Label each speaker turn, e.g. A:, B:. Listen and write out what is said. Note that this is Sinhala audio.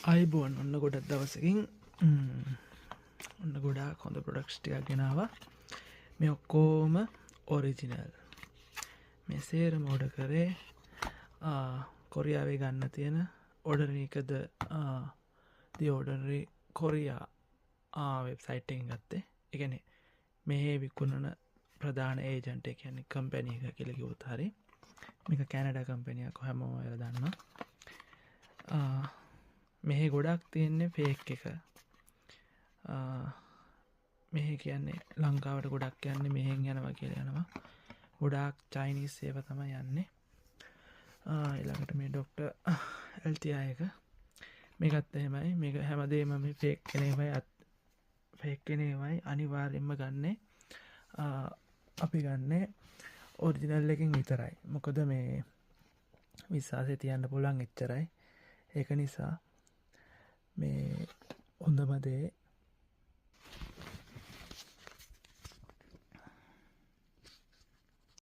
A: අයිබෝන් ඔන්න ගොඩක් දවසකින් ඔන්න ගොඩාක් හොඳ ප්‍රොඩක්ස් ටිකක් ගෙනාවා. මේ ඔක්කොම ඔරිජිනල්. මේ සේරම ඕඩර් කරේ කොරියාවේ ගන්න තියෙන ඕඩර් එකද දී ඕඩර් කොරියා වෙබ්සයිට් එකෙන් ගත්තේ. ඒ කියන්නේ මෙහි විකුණන ප්‍රධාන ඒජන්ට් එක කියන්නේ කම්පැනි එක කියලා කිව්වොත් හරි. මේක කැනඩා කම්පැනියක් හැමෝම ඔයාලා දන්නවා. මෙහි ගොඩක් තියෙන්නේ ෆේක් එක. මෙහි කියන්නේ ලංකාවට ගොඩක් කියන්නේ මෙහෙන් යනවා කියලා යනවා. ගොඩාක් චයිනීස් ඒවා තමයි යන්නේ. ඊළඟට මේ ඩොක්ටර් එල්ටිආ එක මේකත් එහෙමයි. මේක හැමදේම මේ ෆේක් කෙනේමයි අනිවාර්යෙන්ම ගන්නේ. අපි ගන්නේ ඔරිජිනල් එකකින් විතරයි. මොකද මේ විශ්වාසය තියන්න පුළුවන් එච්චරයි. ඒක නිසා මේ හොඳම දේ